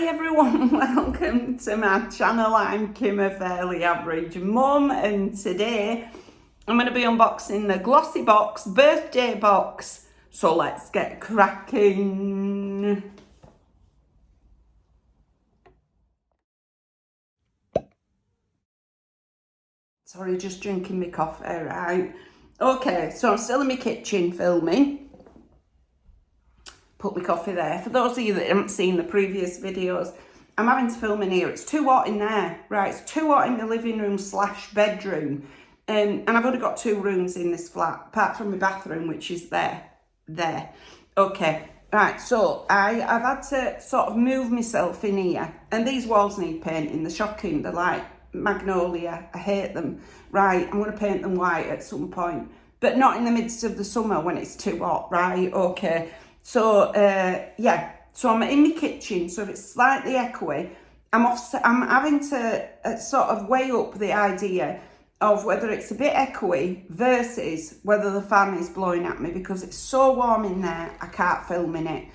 Hi everyone, welcome to my channel. I'm Kim, a fairly average mum, and today I'm going to be unboxing the Glossybox birthday box. So let's get cracking. Sorry, just drinking my coffee, right? Okay, so I'm still in my kitchen filming. Put my coffee there. For those of you that haven't seen the previous videos, I'm having to film in here. It's too hot in there, right? It's too hot in the living room / bedroom. And I've only got 2 rooms in this flat, apart from my bathroom, which is there. Okay, right, so I've had to sort of move myself in here. And these walls need painting. They're shocking. They're like magnolia. I hate them. Right, I'm going to paint them white at some point. But not in the midst of the summer when it's too hot, right? Okay. So, yeah, so I'm in my kitchen, so if it's slightly echoey, I'm having to sort of weigh up the idea of whether it's a bit echoey versus whether the fan is blowing at me, because it's so warm in there, I can't film in it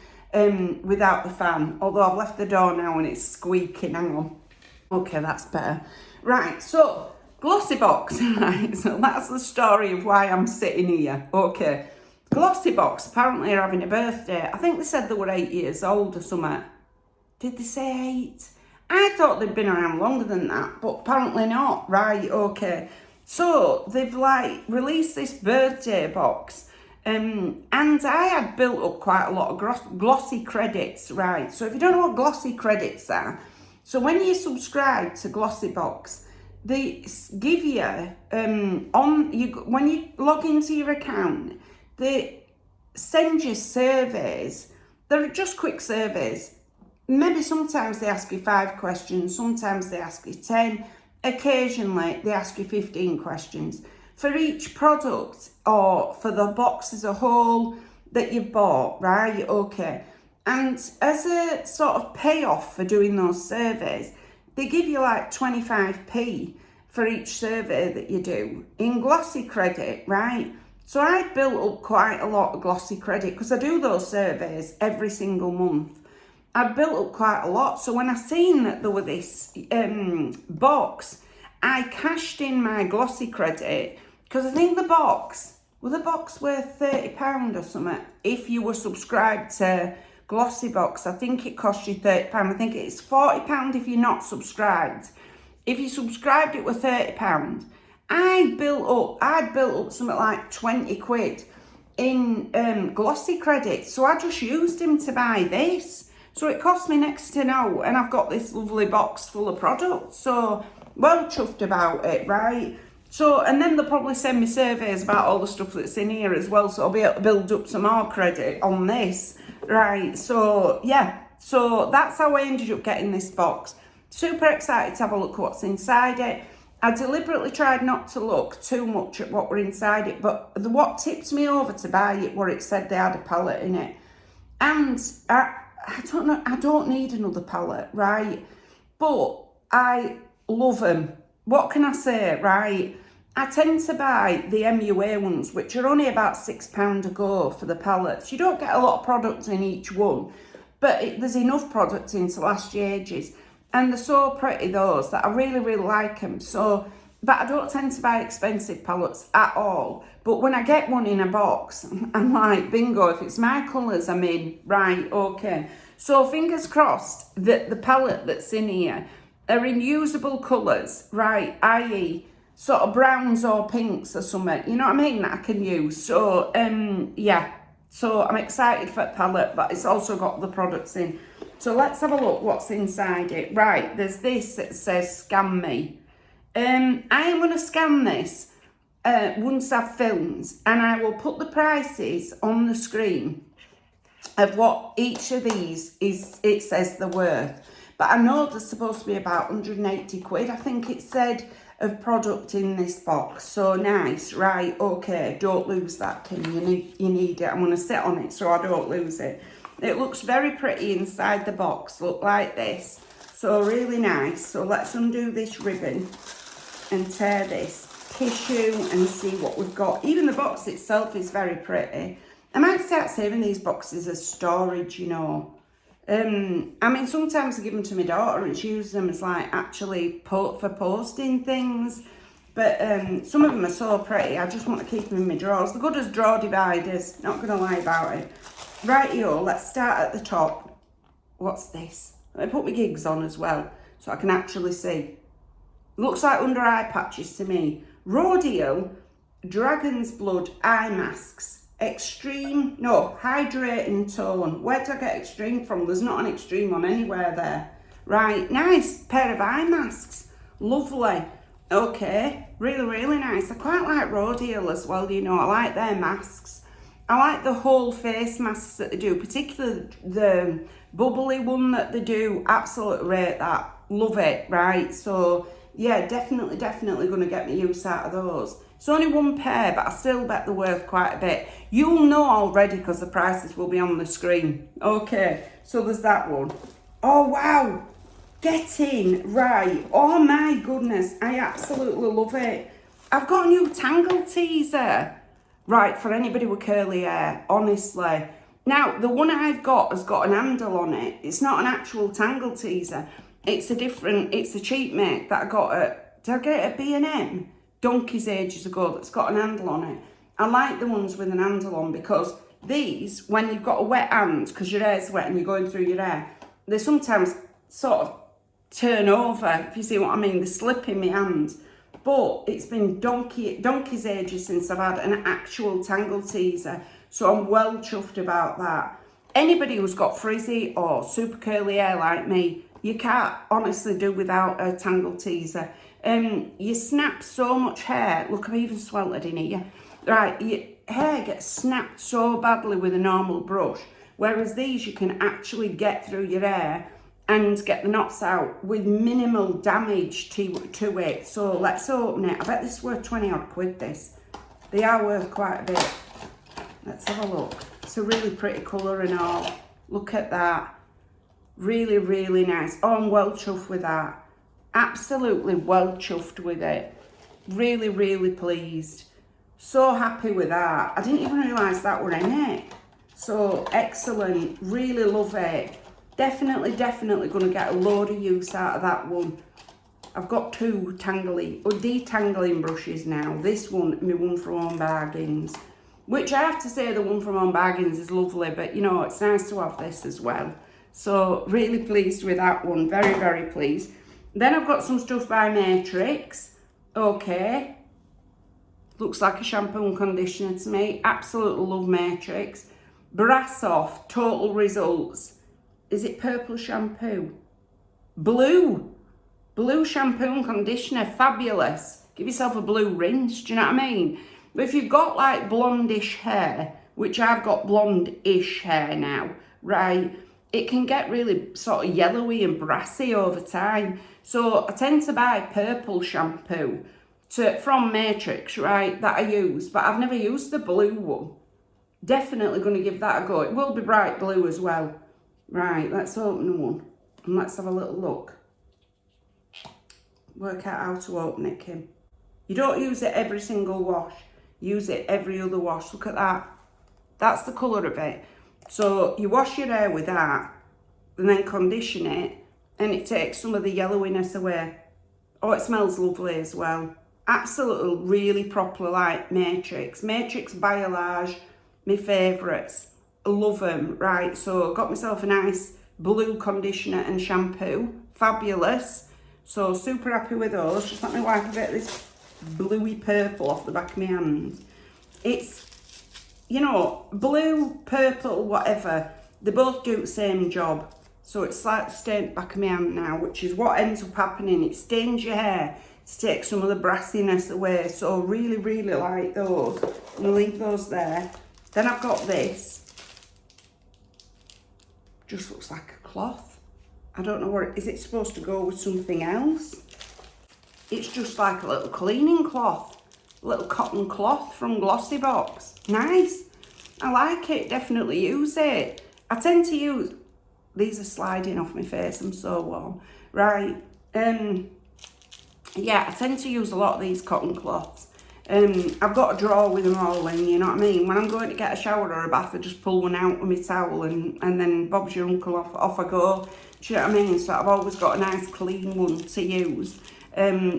without the fan, although I've left the door now and it's squeaking. Hang on. Okay, that's better. Right, so, Glossybox, right, so that's the story of why I'm sitting here, okay. Glossybox apparently are having a birthday. I think they said they were 8 years old or something. Did they say 8? I thought they'd been around longer than that, but apparently not. Right, okay. So they've like released this birthday box. And I had built up quite a lot of glossy credits, right? So if you don't know what glossy credits are, so when you subscribe to Glossybox, they give you, when you log into your account, they send you surveys. They're just quick surveys. Maybe sometimes they ask you 5 questions, sometimes they ask you 10. Occasionally they ask you 15 questions for each product or for the box as a whole that you bought, right? Okay. And as a sort of payoff for doing those surveys, they give you like 25p for each survey that you do in glossy credit, right? So I built up quite a lot of glossy credit because I do those surveys every single month. I built up quite a lot. So when I seen that there was this box, I cashed in my glossy credit because I think the box worth £30 or something. If you were subscribed to Glossybox, I think it cost you £30. I think it's £40 if you're not subscribed. If you subscribed, it was £30. I'd built up something like 20 quid in glossy credit. So I just used him to buy this. So it cost me next to no, and I've got this lovely box full of products. So well chuffed about it, right? So, and then they'll probably send me surveys about all the stuff that's in here as well. So I'll be able to build up some more credit on this, right? So yeah, so that's how I ended up getting this box. Super excited to have a look at what's inside it. I deliberately tried not to look too much at what were inside it, but what tipped me over to buy it were it said they had a palette in it. And I don't know, I don't need another palette, right? But I love them. What can I say, right? I tend to buy the MUA ones, which are only about £6 a go for the palettes. You don't get a lot of product in each one, but there's enough product in to last you ages. And they're so pretty, those, that I really, really like them. So, but I don't tend to buy expensive palettes at all. But when I get one in a box, I'm like, bingo, if it's my colours, I'm in. Right, okay. So fingers crossed that the palette that's in here are in usable colours, right, i.e. sort of browns or pinks or something, you know what I mean, that I can use. So, yeah. So I'm excited for the palette, but it's also got the products in. So let's have a look what's inside it. Right, there's this that says scan me. I am going to scan this once I've filmed, and I will put the prices on the screen of what each of these is, it says they're worth. But I know there's supposed to be about 180 quid, I think it said, of product in this box. So nice, right, okay, don't lose that, Kim, you need it. I'm going to sit on it so I don't lose it. It looks very pretty inside the box, look like this. So really nice. So let's undo this ribbon and tear this tissue and see what we've got. Even the box itself is very pretty. I might start saving these boxes as storage, you know. I mean, sometimes I give them to my daughter and she uses them as like actually for posting things. But some of them are so pretty, I just want to keep them in my drawers. They're good as drawer dividers, not going to lie about it. Rightio, let's start at the top. What's this? Let me put my gigs on as well so I can actually see. Looks like under eye patches to me. Rodeo Dragon's Blood eye masks. Extreme, no, hydrating tone. Where did I get extreme from? There's not an extreme on anywhere there. Right, nice pair of eye masks. Lovely. Okay, really nice. I quite like Rodeo as well, you know. I like their masks. I like the whole face masks that they do, particularly the bubbly one that they do. Absolutely rate that. Love it, right? So, yeah, definitely going to get me use out of those. It's only one pair, but I still bet they're worth quite a bit. You'll know already because the prices will be on the screen. Okay, so there's that one. Oh, wow. Get in. Right. Oh, my goodness. I absolutely love it. I've got a new tangle teaser. Right, for anybody with curly hair, honestly. Now, the one I've got has got an handle on it. It's not an actual tangle teaser. It's a cheap make that I got at, did I get it at B&M? Donkeys ages ago, that's got an handle on it. I like the ones with an handle on because these, when you've got a wet hand, because your hair's wet and you're going through your hair, they sometimes sort of turn over, if you see what I mean. They slip in my hands. But it's been donkey's ages since I've had an actual tangle teaser, so I'm well chuffed about that. Anybody who's got frizzy or super curly hair like me, you can't honestly do without a tangle teaser. You snap so much hair. Look, I've even sweltered in here. Right, your hair gets snapped so badly with a normal brush, whereas these you can actually get through your hair and get the knots out with minimal damage to it. So let's open it. I bet this is worth 20 odd quid, this. They are worth quite a bit. Let's have a look. It's a really pretty colour and all. Look at that. Really nice. Oh, I'm well chuffed with that. Absolutely well chuffed with it. Really pleased. So happy with that. I didn't even realise that were in it. So excellent. Really love it. Definitely going to get a load of use out of that one. I've got two detangling brushes now. This one and my one from Home Bargains. Which I have to say the one from Home Bargains is lovely, but you know, it's nice to have this as well. So really pleased with that one. Very pleased. Then I've got some stuff by Matrix. Okay. Looks like a shampoo and conditioner to me. Absolutely love Matrix. Brass Off Total Results. Is it purple shampoo? Blue shampoo and conditioner. Fabulous. Give yourself a blue rinse. Do you know what I mean? But if you've got like blondish hair, which I've got blonde-ish hair now, right, it can get really sort of yellowy and brassy over time. So I tend to buy purple shampoo from Matrix, right, that I use, but I've never used the blue one. Definitely going to give that a go. It will be bright blue as well. Right, let's open one and let's have a little look. Work out how to open it, Kim. You don't use it every single wash. Use it every other wash. Look at that. That's the colour of it. So you wash your hair with that and then condition it and it takes some of the yellowiness away. Oh, it smells lovely as well. Absolutely really proper like Matrix. Matrix Biolage, my favourites. I love them. Right, so got myself a nice blue conditioner and shampoo. Fabulous. So super happy with those. Just let me wipe a bit of this bluey purple off the back of my hand. It's, you know, blue, purple, whatever. They both do the same job. So it's slightly stained back of my hand now, which is what ends up happening. It stains your hair to take some of the brassiness away. So really like those. I'm gonna leave those there. Then I've got this. Just looks like a cloth. I don't know where, is it supposed to go with something else? It's just like a little cleaning cloth. A little cotton cloth from Glossybox. Nice. I like it, definitely use it. I tend to use, these are sliding off my face, I'm so warm. Right, yeah, I tend to use a lot of these cotton cloths. I've got a drawer with them all in, you know what I mean? When I'm going to get a shower or a bath, I just pull one out with my towel and then Bob's your uncle, off I go. Do you know what I mean? So I've always got a nice clean one to use.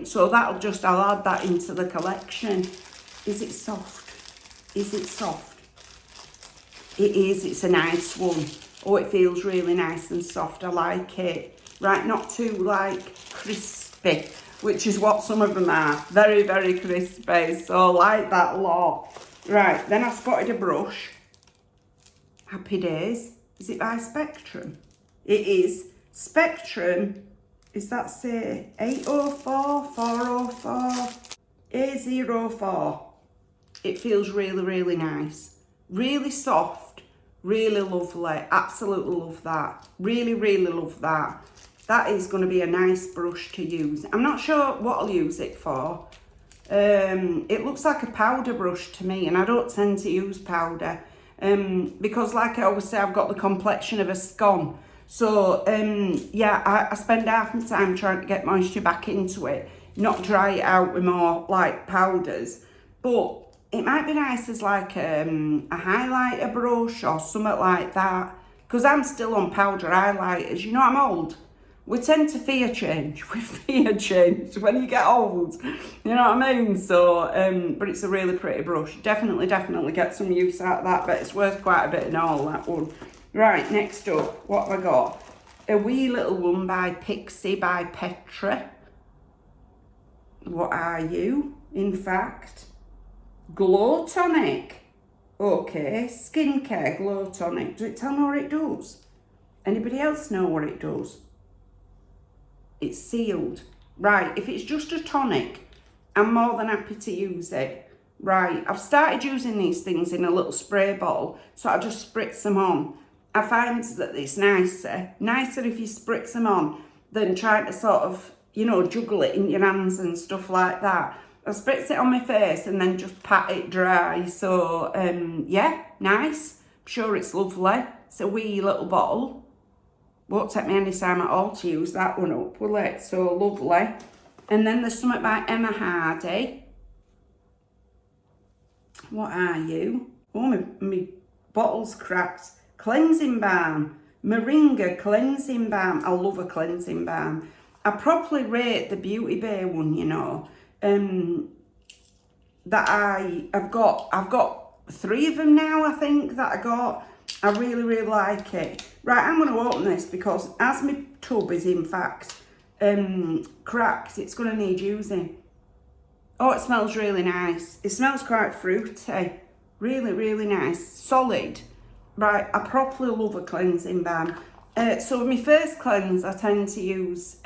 So I'll add that into the collection. Is it soft? Is it soft? It is, it's a nice one. Oh, it feels really nice and soft, I like it. Right, not too like crispy, which is what some of them are. Very, very crispy, so I like that a lot. Right, then I spotted a brush. Happy Days. Is it by Spectrum? It is. Spectrum, is that say 804, 404, A04. It feels really, really nice. Really soft, really lovely. Absolutely love that. Really, really love that. That is going to be a nice brush to use. I'm not sure what I'll use it for. It looks like a powder brush to me, and I don't tend to use powder because, like I always say, I've got the complexion of a scone. So, yeah, I spend half my time trying to get moisture back into it, not dry it out with more, like, powders. But it might be nice as, like, a highlighter brush or something like that, because I'm still on powder highlighters. You know, I'm old. We tend to fear change. We fear change when you get old. You know what I mean? So, but it's a really pretty brush. Definitely get some use out of that, but it's worth quite a bit and all, that one. Right, next up, what have I got? A wee little one by Pixie by Petra. What are you? In fact, Glow Tonic. Okay, skincare Glow Tonic. Does it tell me what it does? Anybody else know what it does? It's sealed. Right, if it's just a tonic, I'm more than happy to use it. Right, I've started using these things in a little spray bottle, so I just spritz them on. I find that it's nicer if you spritz them on than trying to sort of, you know, juggle it in your hands and stuff like that. I spritz it on my face and then just pat it dry. So, yeah, nice. I'm sure it's lovely. It's a wee little bottle. Won't take me any time at all to use that one up, will it? So lovely. And then there's something by Emma Hardy. What are you? Oh, my bottle's cracked. Cleansing balm. Moringa cleansing balm. I love a cleansing balm. I probably rate the Beauty Bay one, you know. That I've got 3 of them now, I think, that I got. I really, really like it. Right, I'm going to open this because as my tub is in fact cracked, it's going to need using. Oh, it smells really nice. It smells quite fruity. Really, really nice. Solid. Right, I properly love a cleansing balm. So with my first cleanse, I tend to use,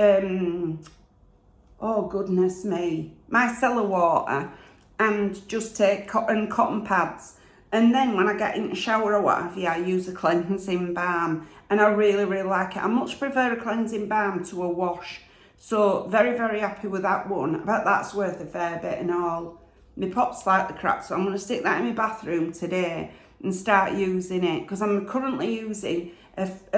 oh goodness me, micellar water, and just take cotton pads. And then when I get in the shower or what have you, I use a cleansing balm. And I really, really like it. I much prefer a cleansing balm to a wash. So very, very happy with that one. I bet that's worth a fair bit and all. My pot's slightly cracked, so I'm going to stick that in my bathroom today and start using it. Because I'm currently using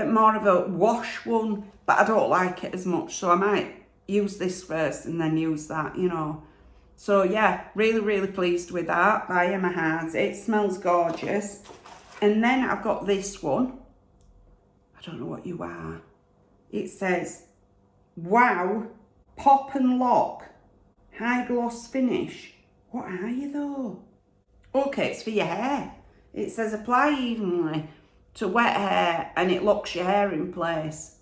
more of a wash one, but I don't like it as much. So I might use this first and then use that, you know. So yeah, really, really pleased with that by Emma Hardy. It smells gorgeous. And then I've got this one. I don't know what you are. It says, wow, pop and lock, high gloss finish. What are you though? Okay, it's for your hair. It says apply evenly to wet hair and it locks your hair in place.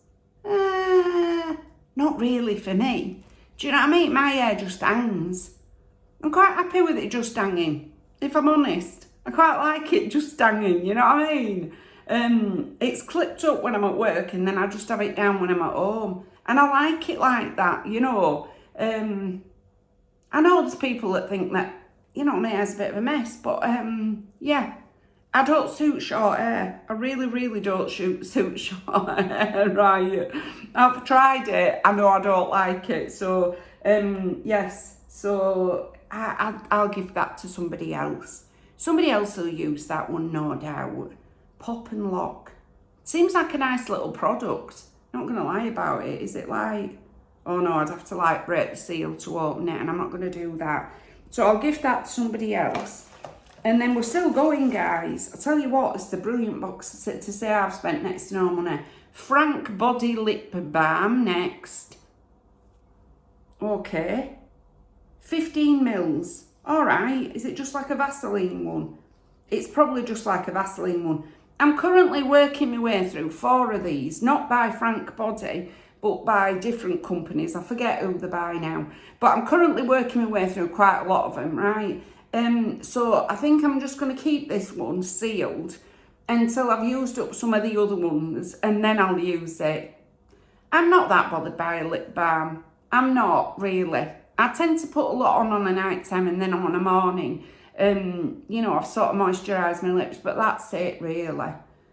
Not really for me. Do you know what I mean? My hair just hangs. I'm quite happy with it just hanging, if I'm honest. I quite like it just hanging, you know what I mean? It's clipped up when I'm at work and then I just have it down when I'm at home. And I like it like that, you know. I know there's people that think that, you know, my hair's a bit of a mess, but yeah. I don't suit short hair. I really, really don't suit short hair, right? I've tried it. I know I don't like it. So, yes. So, I'll give that to somebody else. Somebody else will use that one, no doubt. Pop and lock. Seems like a nice little product. Not going to lie about it. Is it like... Oh, no, I'd have to, like, break the seal to open it, and I'm not going to do that. So I'll give that to somebody else. And then we're still going, guys. I'll tell you what, it's the brilliant box to say I've spent next to no money. Frank Body Lip Balm next. Okay. 15 mils. All right. Is it just like a Vaseline one? It's probably just like a Vaseline one. I'm currently working my way through 4 of these. Not by Frank Body, but by different companies. I forget who they're by now. But I'm currently working my way through quite a lot of them, right? So I think I'm just going to keep this one sealed until I've used up some of the other ones, and then I'll use it. I'm not that bothered by a lip balm. I'm not, really. I tend to put a lot on a night time and then on a morning. You know, I've sort of moisturised my lips, but that's it, really.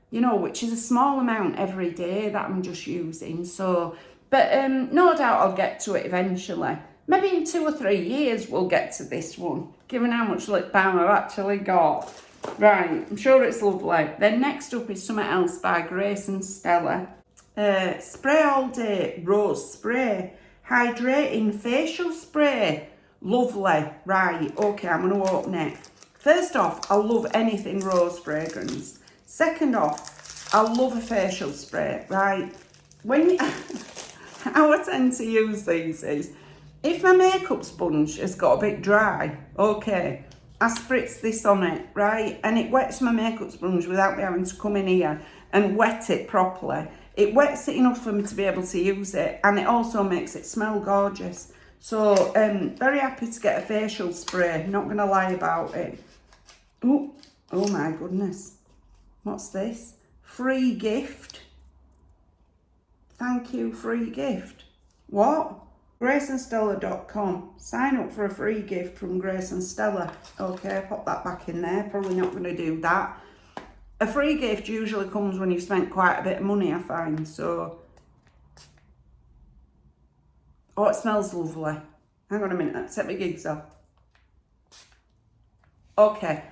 You know, which is a small amount every day that I'm just using. So, but no doubt I'll get to it eventually. Maybe in 2 or 3 years we'll get to this one, given how much lip balm I've actually got. Right, I'm sure it's lovely. Then next up is something else by Grace and Stella. Spray All Day Rose Spray. Hydrating Facial Spray. Lovely. Right, okay, I'm going to open it. First off, I love anything rose fragrance. Second off, I love a facial spray, right? When you, how I tend to use these is, if my makeup sponge has got a bit dry, okay, I spritz this on it, right? And it wets my makeup sponge without me having to come in here and wet it properly. It wets it enough for me to be able to use it, and it also makes it smell gorgeous. So, very happy to get a facial spray, not going to lie about it. Oh my goodness. What's this? Free gift. Thank you, free gift. What? GraceandStella.com. Sign up for a free gift from Grace and Stella. Okay, pop that back in there. Probably not going to do that. A free gift usually comes when you've spent quite a bit of money, I find. So, oh, it smells lovely. Hang on a minute, let's set my gigs off. Okay,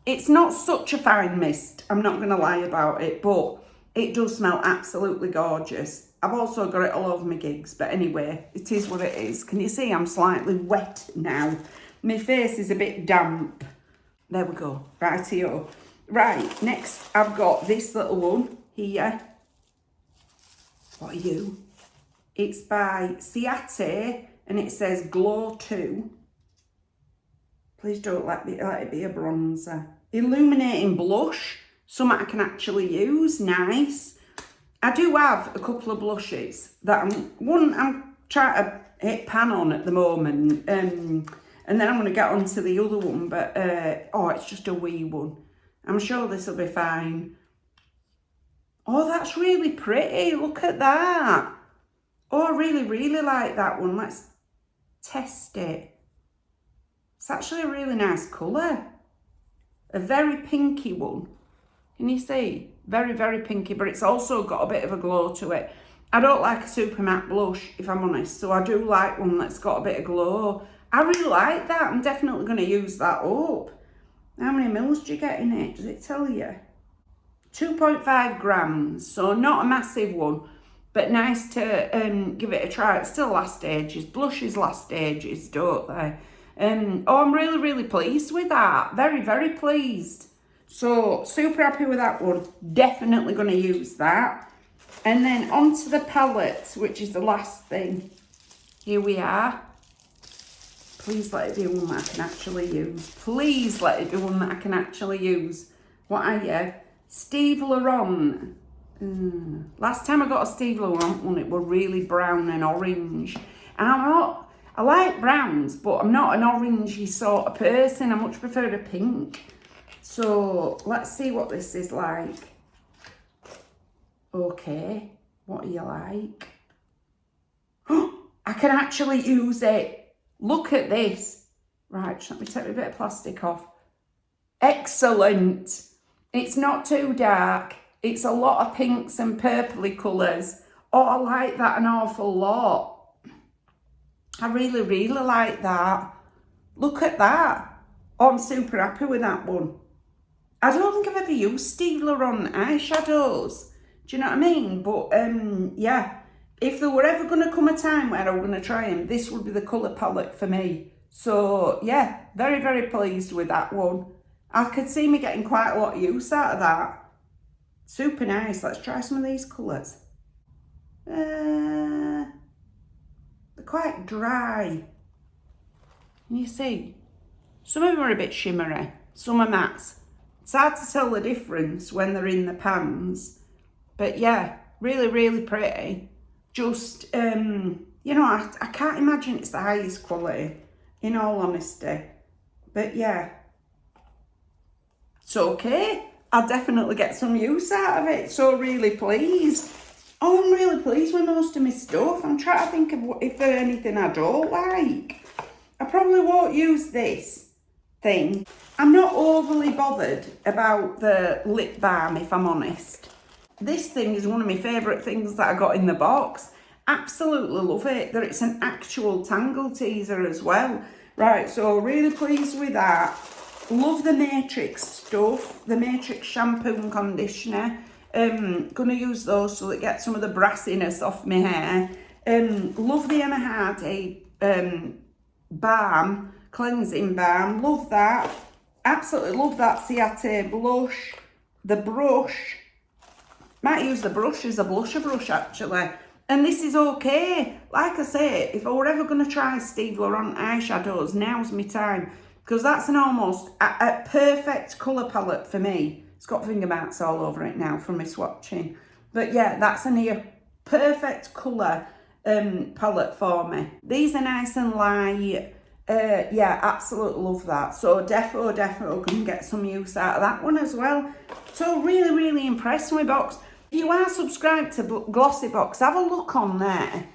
it's not such a fine mist. I'm not going to lie about it, but it does smell absolutely gorgeous. I've also got it all over my gigs, but anyway, it is what it is. Can you see I'm slightly wet now? My face is a bit damp. There we go, rightio. Right, next I've got this little one here. What are you? It's by Ciate and it says Glow 2. Please don't let it be a bronzer. Illuminating blush, something I can actually use, nice. I do have a couple of blushes that I'm trying to hit pan on at the moment, and then I'm going to get onto the other one, but oh, it's just a wee one. I'm sure this will be fine. Oh, that's really pretty. Look at that. Oh, I really, really like that one. Let's test it. It's actually a really nice colour. A very pinky one. Can you see? Very, very pinky, but it's also got a bit of a glow to it. I don't like a super matte blush, if I'm honest, so I do like one that's got a bit of glow. I really like that. I'm definitely going to use that up. How many mils do you get in it? Does it tell you? 2.5 grams, so not a massive one, but nice to give it a try. It still lasts stages. Blushes last stages, don't they? Oh, I'm really, really pleased with that. Very, very pleased. So, super happy with that one. Definitely going to use that. And then onto the palette, which is the last thing. Here we are. Please let it be one that I can actually use. Please let it be one that I can actually use. What are you? Steve Laurent. Last time I got a Steve Laurent one, it were really brown and orange. And I like browns, but I'm not an orangey sort of person. I much prefer a pink. So let's see what this is like. Okay, what are you like? I can actually use it. Look at this. Right, just let me take a bit of plastic off. Excellent. It's not too dark. It's a lot of pinks and purpley colours. Oh, I like that an awful lot. I really, really like that. Look at that. Oh, I'm super happy with that one. I don't think I've ever used Steve Laurent eyeshadows. Do you know what I mean? But, yeah, if there were ever going to come a time where I was going to try them, this would be the colour palette for me. So yeah, very, very pleased with that one. I could see me getting quite a lot of use out of that. Super nice. Let's try some of these colours. They're quite dry. Can you see? Some of them are a bit shimmery, some are mattes. It's hard to tell the difference when they're in the pans. But yeah, really, really pretty. Just, you know, I can't imagine it's the highest quality, in all honesty. But yeah, it's okay. I'll definitely get some use out of it. So really pleased. Oh, I'm really pleased with most of my stuff. I'm trying to think of if there's anything I don't like. I probably won't use this thing. I'm not overly bothered about the lip balm, if I'm honest. This thing is one of my favourite things that I got in the box. Absolutely love it. That it's an actual tangle teaser as well. Right, so really pleased with that. Love the Matrix stuff, the Matrix shampoo and conditioner. Gonna use those so that get some of the brassiness off my hair. Love the Emma Hardy balm, cleansing balm. Love that. Absolutely love that Ciate blush. The brush. Might use the brush as a blusher brush actually. And this is okay. Like I say, if I were ever going to try Steve Laurent eyeshadows, now's my time. Because that's an almost a perfect colour palette for me. It's got finger marks all over it now from my swatching. But yeah, that's a near perfect colour palette for me. These are nice and light. Yeah, absolutely love that. So defo can get some use out of that one as well. So really, really impressed with my box. If you are subscribed to Glossybox, have a look on there.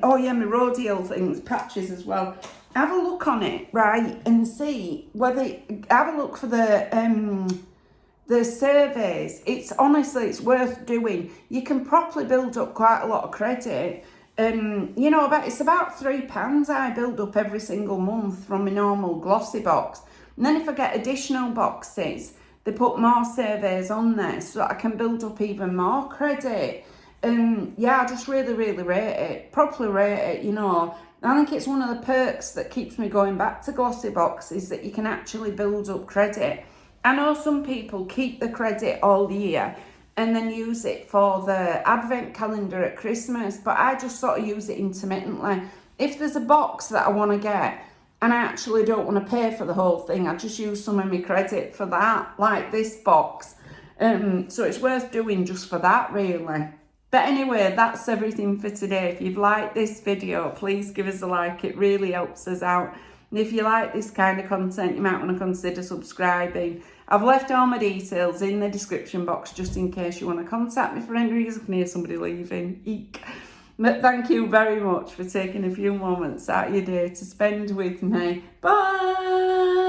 Oh yeah, my rhodial things, patches as well. Have a look on it, right, and see whether, have a look for the surveys. It's honestly, it's worth doing. You can properly build up quite a lot of credit. You know, it's about £3 I build up every single month from my normal Glossybox. And then if I get additional boxes, they put more surveys on there so that I can build up even more credit. Yeah, I just really, really rate it. Properly rate it, you know. I think it's one of the perks that keeps me going back to Glossybox is that you can actually build up credit. I know some people keep the credit all year and then use it for the advent calendar at Christmas, but I just sort of use it intermittently. If there's a box that I want to get and I actually don't want to pay for the whole thing, I just use some of my credit for that, like this box. So it's worth doing just for that, really. But anyway, that's everything for today. If you've liked this video, please give us a like. It really helps us out. And if you like this kind of content, you might want to consider subscribing. I've left all my details in the description box just in case you want to contact me for any reason. I can hear somebody leaving. Eek. But thank you very much for taking a few moments out of your day to spend with me. Bye!